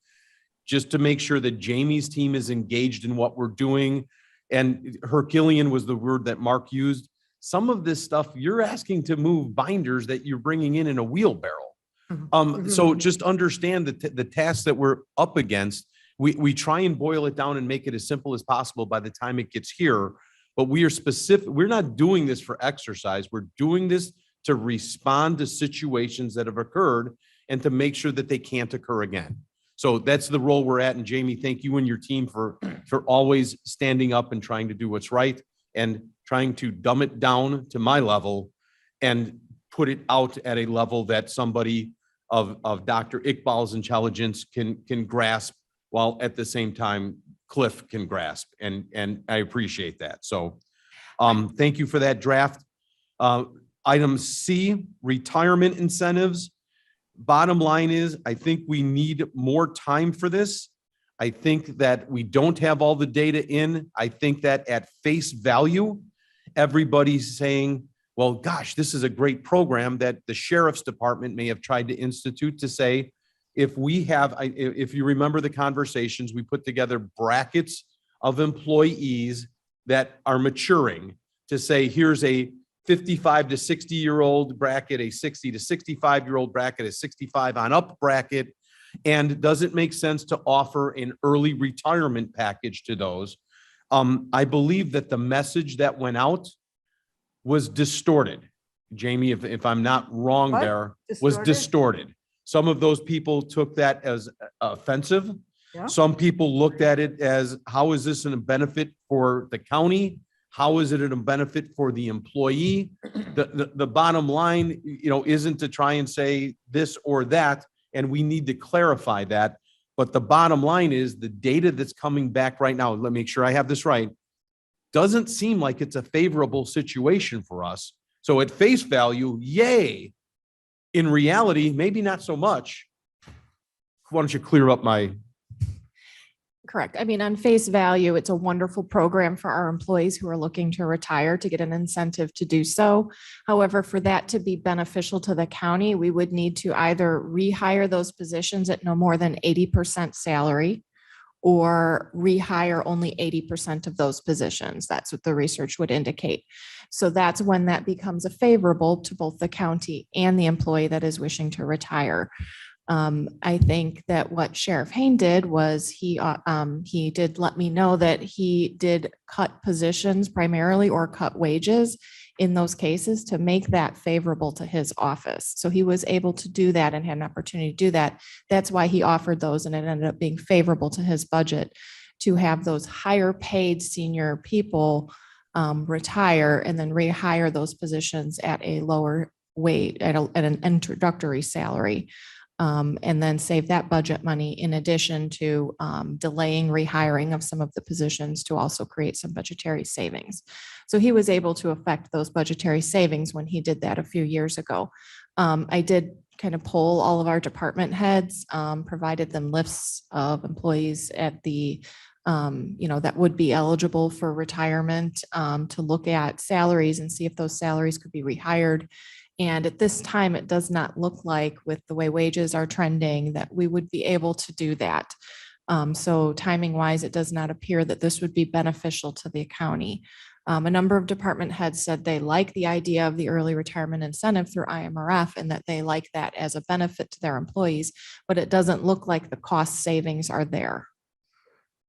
just to make sure that Jamie's team is engaged in what we're doing. And Herculean was the word that Mark used. Some of this stuff, you're asking to move binders that you're bringing in a wheelbarrow. So just understand that the tasks that we're up against, we try and boil it down and make it as simple as possible by the time it gets here. But we are specific. We're not doing this for exercise. We're doing this to respond to situations that have occurred and to make sure that they can't occur again. So that's the role we're at. And Jamie, thank you and your team for always standing up and trying to do what's right and trying to dumb it down to my level and put it out at a level that somebody of Dr. Iqbal's intelligence can grasp, while at the same time Cliff can grasp. And I appreciate that. So thank you for that draft. Item C, retirement incentives. Bottom line is, I think we need more time for this. I think that we don't have all the data in. I think that at face value, everybody's saying, well, gosh, this is a great program that the sheriff's department may have tried to institute to say, if you remember the conversations, we put together brackets of employees that are maturing to say, here's a 55 to 60-year-old bracket, a 60 to 65-year-old bracket, a 65 on up bracket. And does it make sense to offer an early retirement package to those? I believe that the message that went out was distorted. Jamie, if I'm not wrong, What? there was distorted. Some of those people took that as offensive. Yeah. Some people looked at it as, how is this a benefit for the county? How is it a benefit for the employee? The bottom line, isn't to try and say this or that, and we need to clarify that. But the bottom line is the data that's coming back right now, let me make sure I have this right, doesn't seem like it's a favorable situation for us. So at face value, yay. In reality, maybe not so much. Why don't you clear up my... Correct. I mean, on face value, it's a wonderful program for our employees who are looking to retire to get an incentive to do so. However, for that to be beneficial to the county, we would need to either rehire those positions at no more than 80% salary or rehire only 80% of those positions. That's what the research would indicate. So that's when that becomes a favorable to both the county and the employee that is wishing to retire. I think that what Sheriff Hain did was he did let me know that he did cut positions primarily or cut wages in those cases to make that favorable to his office. So he was able to do that and had an opportunity to do that. That's why he offered those, and it ended up being favorable to his budget to have those higher paid senior people retire and then rehire those positions at a lower wage, at an introductory salary. And then save that budget money in addition to delaying rehiring of some of the positions to also create some budgetary savings. So he was able to affect those budgetary savings when he did that a few years ago. I did kind of poll all of our department heads, provided them lists of employees at the that would be eligible for retirement, to look at salaries and see if those salaries could be rehired. And at this time, it does not look like, with the way wages are trending, that we would be able to do that. So timing wise, it does not appear that this would be beneficial to the county. A number of department heads said they like the idea of the early retirement incentive through IMRF and that they like that as a benefit to their employees, but it doesn't look like the cost savings are there.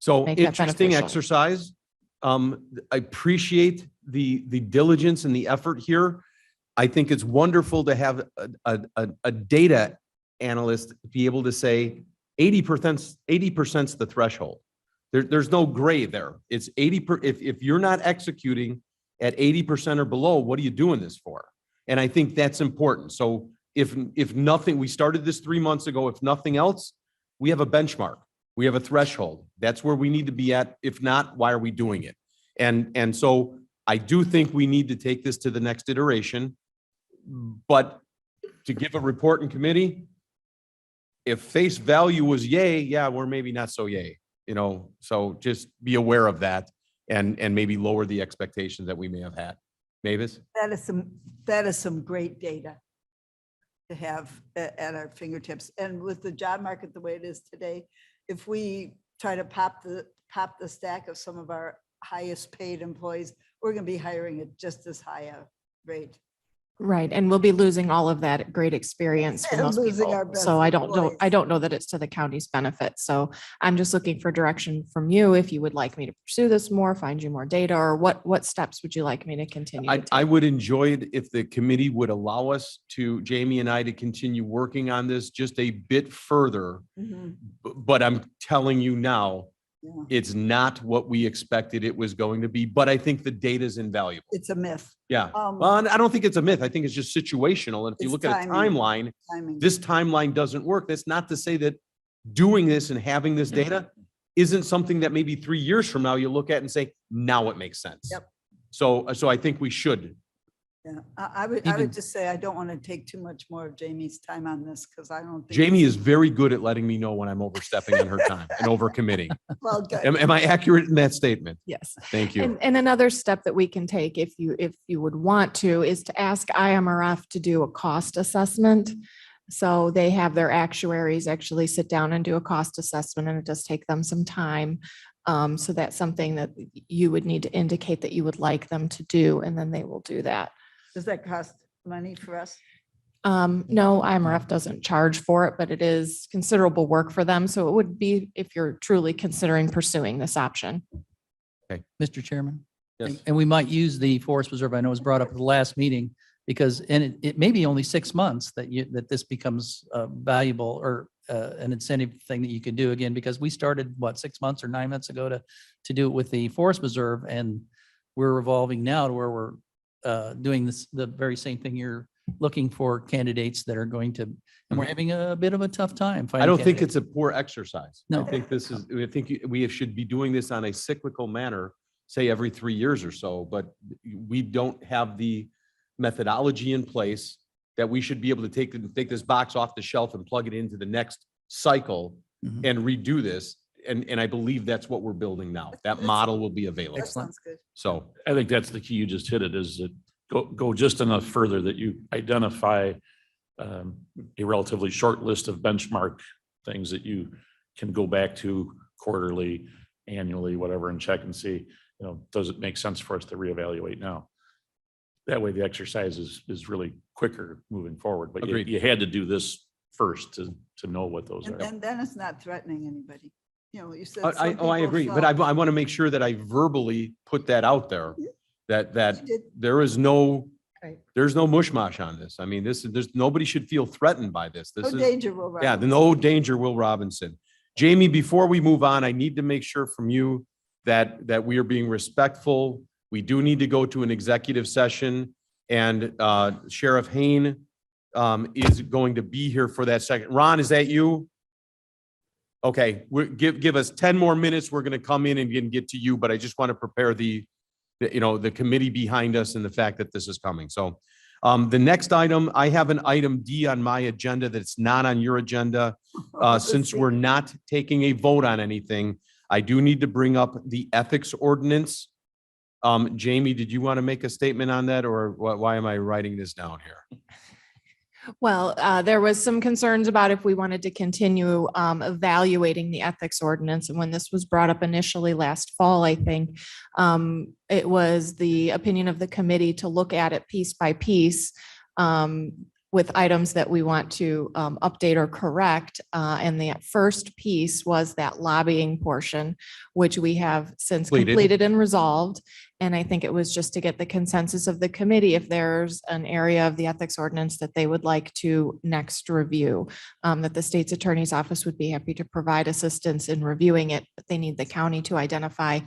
So Make that interesting beneficial. exercise. I appreciate the diligence and the effort here. I think it's wonderful to have a data analyst be able to say 80%'s the threshold. There's no gray there. It's 80%. If you're not executing at 80% or below, what are you doing this for? And I think that's important. So if nothing, we started this 3 months ago, if nothing else, we have a benchmark. We have a threshold. That's where we need to be at. If not, why are we doing it? And so I do think we need to take this to the next iteration. But to give a report in committee, if face value was yay, yeah, we're maybe not so yay. So just be aware of that and maybe lower the expectations that we may have had. Mavis? That is some great data to have at our fingertips. And with the job market the way it is today, if we try to pop the stack of some of our highest paid employees, we're going to be hiring at just as high a rate. Right, and we'll be losing all of that great experience for And most losing our people. best So I don't employees. know that it's to the county's benefit. So I'm just looking for direction from you. If you would like me to pursue this more, find you more data, or what steps would you like me to continue? to I take? would enjoy it if the committee would allow us to, Jamie and I, to continue working on this just a bit further. Mhm. But I'm telling you now, Yeah. it's not what we expected it was going to be, but I think the data is invaluable. It's a myth. Yeah. Well, I don't think it's a myth. I think it's just situational. And if you It's look at a timing. timeline, Timing. this timeline doesn't work. That's not to say that doing this and having this data isn't something that maybe 3 years from now you look at and say, now it makes sense. Yep. So I think we should. Yeah, I Even- would just say, I don't want to take too much more of Jamie's time on this because I don't think. Jamie it's- is very good at letting me know when I'm overstepping on her time and over committing. Well, good. Am I accurate in that statement? Yes. Thank you. And another step that we can take if you would want to is to ask IMRF to do a cost assessment. So they have their actuaries actually sit down and do a cost assessment, and it does take them some time. So that's something that you would need to indicate that you would like them to do, and then they will do that. Does that cost money for us? No, IMRF doesn't charge for it, but it is considerable work for them. So it would be if you're truly considering pursuing this option. Mr. Chairman? Yes. And we might use the forest preserve. I know it was brought up at the last meeting because, and it may be only 6 months that this becomes valuable or an incentive thing that you could do again, because we started, 6 months or 9 months ago to do it with the forest preserve. And we're evolving now to where we're doing the very same thing. You're looking for candidates that are going to, and we're having a bit of a tough time. I finding don't think candidates. it's a poor exercise. No. I think we should be doing this on a cyclical manner, say every 3 years or so, but we don't have the methodology in place that we should be able to take this box off the shelf and plug it into the next cycle Mhm. and redo this. And I believe that's what we're building now. That model will be available. That Excellent. sounds good. So, I think that's the key. You just hit it, is that go just enough further that you identify a relatively short list of benchmark things that you can go back to quarterly, annually, whatever, and check and see, does it make sense for us to reevaluate now? That way the exercise is really quicker moving forward, but Agreed. you had to do this first to know what those are. And then it's not threatening anybody. You said. I some people agree, but I felt- want to make sure that I verbally put that out there, that You did. there is no, Right. there's no mushmash on this. I mean, there's, nobody should feel threatened by this. This No is, danger, Will yeah, Robinson. no danger, Will Robinson. Jamie, before we move on, I need to make sure from you that we are being respectful. We do need to go to an executive session, and Sheriff Hain is going to be here for that second. Ron, is that you? Okay, give us 10 more minutes. We're going to come in and get to you, but I just want to prepare the committee behind us and the fact that this is coming. So the next item, I have an item D on my agenda that's not on your agenda. Since we're not taking a vote on anything, I do need to bring up the Ethics Ordinance. Jamie, did you want to make a statement on that, or why am I writing this down here? Well, there was some concerns about if we wanted to continue evaluating the ethics ordinance. And when this was brought up initially last fall, I think it was the opinion of the committee to look at it piece by piece with items that we want to update or correct. And the first piece was that lobbying portion, which we have since completed and resolved. And I think it was just to get the consensus of the committee if there's an area of the ethics ordinance that they would like to next review, that the state's attorney's office would be happy to provide assistance in reviewing it, but they need the county to identify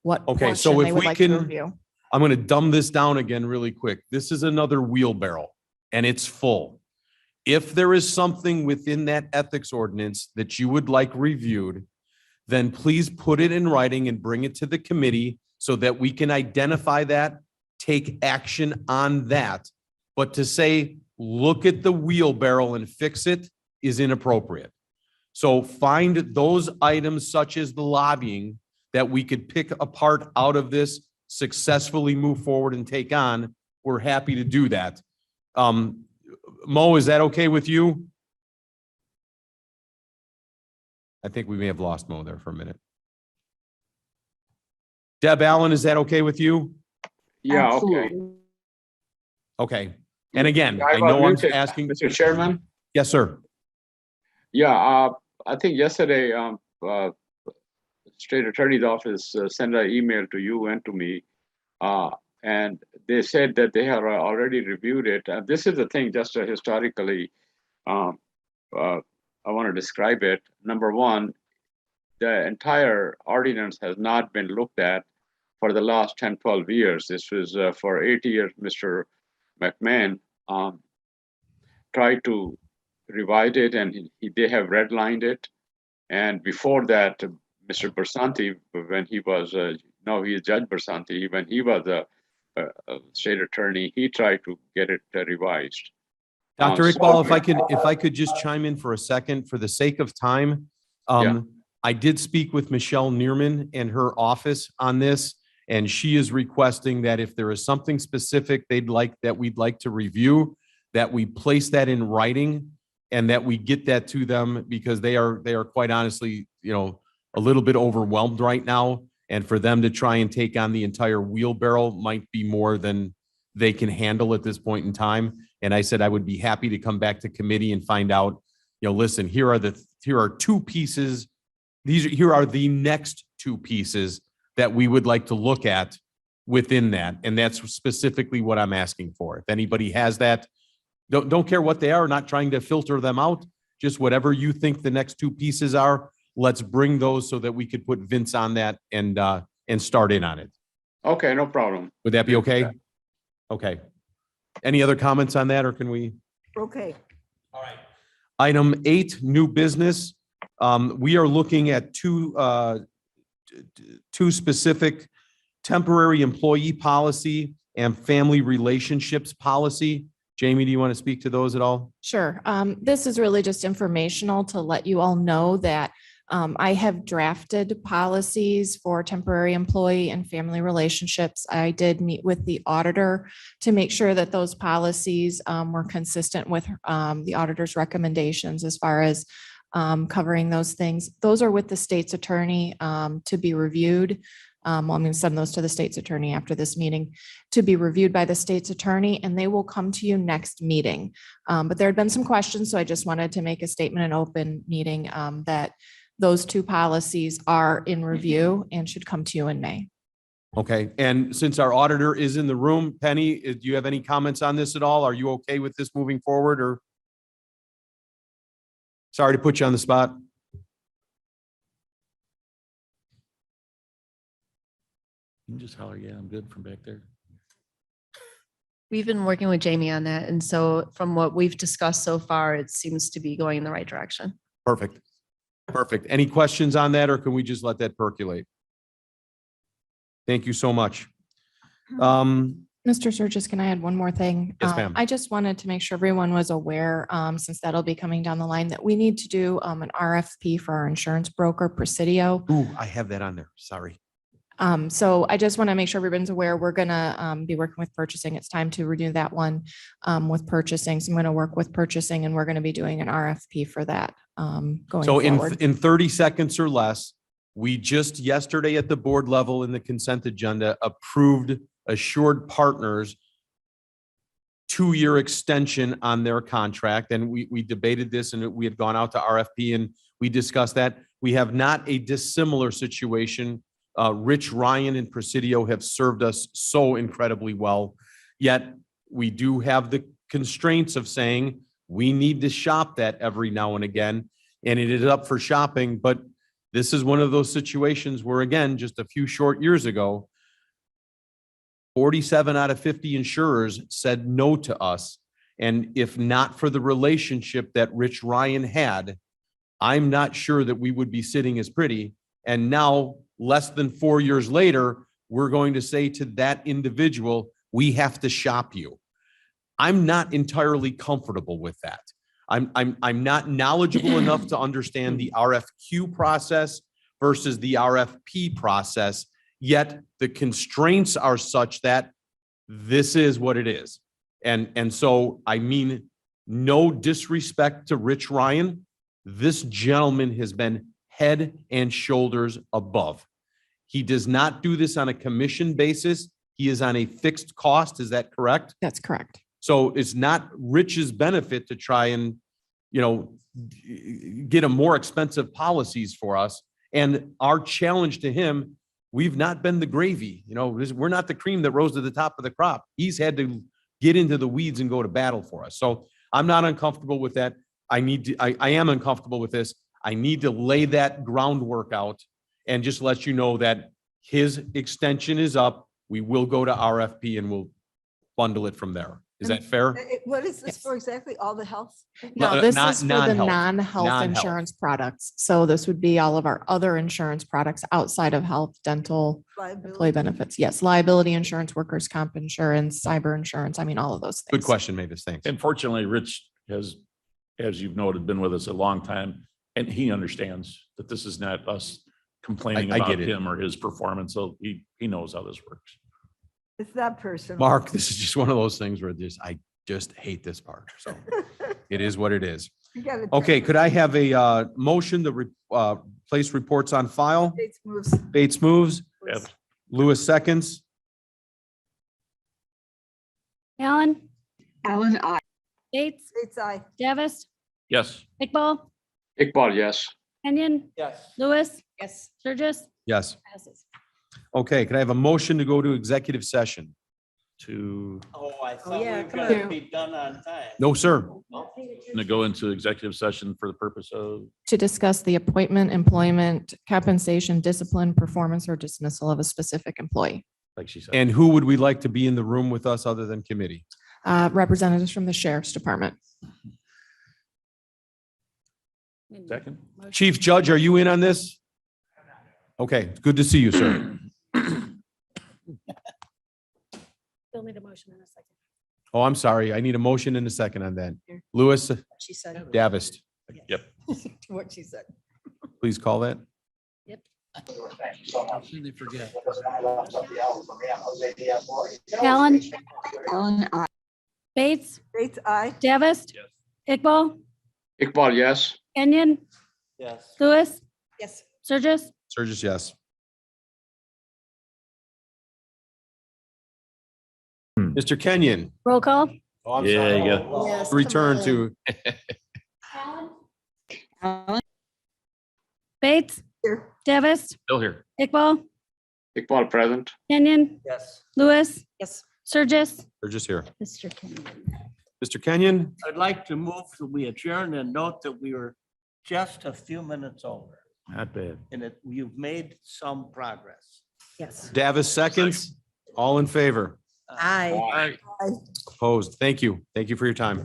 what Okay, so portion if they we would like to can- review. I'm going to dumb this down again really quick. This is another wheelbarrow and it's full. If there is something within that ethics ordinance that you would like reviewed, then please put it in writing and bring it to the committee so that we can identify that, take action on that. But to say, look at the wheelbarrow and fix it is inappropriate. So find those items such as the lobbying that we could pick apart out of this, successfully move forward and take on. We're happy to do that. Mo, is that okay with you? I think we may have lost Mo there for a minute. Deb Allen, is that okay with you? Yeah, okay. Absolutely. Okay. And again, I I was know I'm muted, asking. Mr. Chairman. Yes, sir. Yeah, I think yesterday, State Attorney's Office sent an email to you and to me. And they said that they have already reviewed it. This is the thing, just historically, I want to describe it. Number one, the entire ordinance has not been looked at for the last 10, 12 years. This was for 8 years, Mr. McMahon tried to revise it and they have redlined it. And before that, Mr. Bersanti, when he was, no, he is Judge Bersanti, when he was a state attorney, he tried to get it revised. Dr. So- Iqbal, if I could just chime in for a second, for the sake of time. Yeah. I did speak with Michelle Neerman and her office on this, and she is requesting that if there is something specific we'd like to review, that we place that in writing and that we get that to them, because they are quite honestly, a little bit overwhelmed right now. And for them to try and take on the entire wheelbarrow might be more than they can handle at this point in time. And I said I would be happy to come back to committee and find out, listen, here are two pieces. Here are the next two pieces that we would like to look at within that. And that's specifically what I'm asking for. If anybody has that, don't care what they are, not trying to filter them out, just whatever you think the next two pieces are, let's bring those so that we could put Vince on that and start in on it. Okay, no problem. Would that be okay? Okay. Any other comments on that, or can we? Okay. All right. Item 8, new business. We are looking at two specific temporary employee policy and family relationships policy. Jamie, do you want to speak to those at all? Sure. This is really just informational to let you all know that I have drafted policies for temporary employee and family relationships. I did meet with the auditor to make sure that those policies were consistent with the auditor's recommendations as far as covering those things. Those are with the state's attorney to be reviewed. I'm going to send those to the state's attorney after this meeting to be reviewed by the state's attorney, and they will come to you next meeting. But there had been some questions, so I just wanted to make a statement in open meeting that those two policies are in review and should come to you in May. Okay. And since our auditor is in the room, Penny, do you have any comments on this at all? Are you okay with this moving forward, or? Sorry to put you on the spot. You can just holler, yeah, I'm good from back there. We've been working with Jamie on that. And so from what we've discussed so far, it seems to be going in the right direction. Perfect. Perfect. Any questions on that, or can we just let that percolate? Thank you so much. Mr. Surges, can I add one more thing? Yes, ma'am. I just wanted to make sure everyone was aware, since that'll be coming down the line, that we need to do an RFP for our insurance broker, Presidio. Ooh, I have that on there. Sorry. So I just want to make sure everyone's aware, we're gonna be working with purchasing. It's time to renew that one with purchasing. So I'm going to work with purchasing and we're going to be doing an RFP for that going So forward. in 30 seconds or less, we just yesterday at the board level in the consent agenda approved Assured Partners 2-year extension on their contract. And we debated this and we had gone out to RFP and we discussed that. We have not a dissimilar situation. Rich Ryan and Presidio have served us so incredibly well. Yet we do have the constraints of saying we need to shop that every now and again. And it is up for shopping, but this is one of those situations where, again, just a few short years ago, 47 out of 50 insurers said no to us. And if not for the relationship that Rich Ryan had, I'm not sure that we would be sitting as pretty. And now, less than 4 years later, we're going to say to that individual, we have to shop you. I'm not entirely comfortable with that. I'm not knowledgeable enough to understand the RFQ process versus the RFP process, yet the constraints are such that this is what it is. And so, I mean, no disrespect to Rich Ryan, this gentleman has been head and shoulders above. He does not do this on a commission basis. He is on a fixed cost. Is that correct? That's correct. So it's not Rich's benefit to try and, get a more expensive policies for us. And our challenge to him, we've not been the gravy, we're not the cream that rose to the top of the crop. He's had to get into the weeds and go to battle for us. So I'm not uncomfortable with that. I am uncomfortable with this. I need to lay that groundwork out and just let you know that his extension is up. We will go to RFP and we'll bundle it from there. Is that fair? What is this Yes. for exactly? All the health? No, this not is for the non-health. non-health Non-health. insurance products. So this would be all of our other insurance products outside of health, dental, employee Liability? benefits. Yes, liability insurance, workers' comp insurance, cyber insurance. I mean, all of those things. Good question, Mavis. Thanks. And fortunately, Rich has, as you've noted, been with us a long time, and he understands that this is not us complaining I about get it. him or his performance. So he knows how this works. It's that person. Mark, this is just one of those things where I just hate this part. So it is what it is. You gotta Okay, tell could I have a motion to place reports on file? States moves. Bates moves, Yep. Lewis seconds. Allen, Alan, I. Bates, States I. Davis, Yes. Iqbal, Iqbal, yes. Kenyon, Yes. Lewis, Yes. Sturgis, Yes. passes. Okay, could I have a motion to go to executive session? To I thought yeah, we were come gonna on. be done on time. No, sir. go into executive session for the purpose of, To discuss the appointment, employment, compensation, discipline, performance, or dismissal of a specific employee. like she said. And who would we like to be in the room with us other than committee? Representatives from the sheriff's department. Second. Chief Judge, are you in on this? Okay, good to see you, sir. Still need a motion in a second. Oh, I'm sorry. I need a motion in a second on that. Lewis, She said. Davis, Yep. What she said. please call that. They forget. Allen, Alan, I. Bates, States I. Davis, Yes. Iqbal, Iqbal, yes. Kenyon, Yes. Lewis, Yes. Sturgis, Sturgis, yes. Mr. Kenyon. roll call. Oh, I'm Yeah, sorry. you got- Oh, Yes, Return come to, Alan, Bates, Here. Davis, Still here. Iqbal, Iqbal present. Kenyon, Yes. Lewis, Yes. Sturgis, Sturgis here. Mr. Kenyon. Mr. Kenyon, I'd like to move that we adjourn and note that we were just a few minutes over Not bad. and that you've made some progress. Yes. Davis seconds. All in favor? Aye. Opposed. Thank you. Thank you for your time.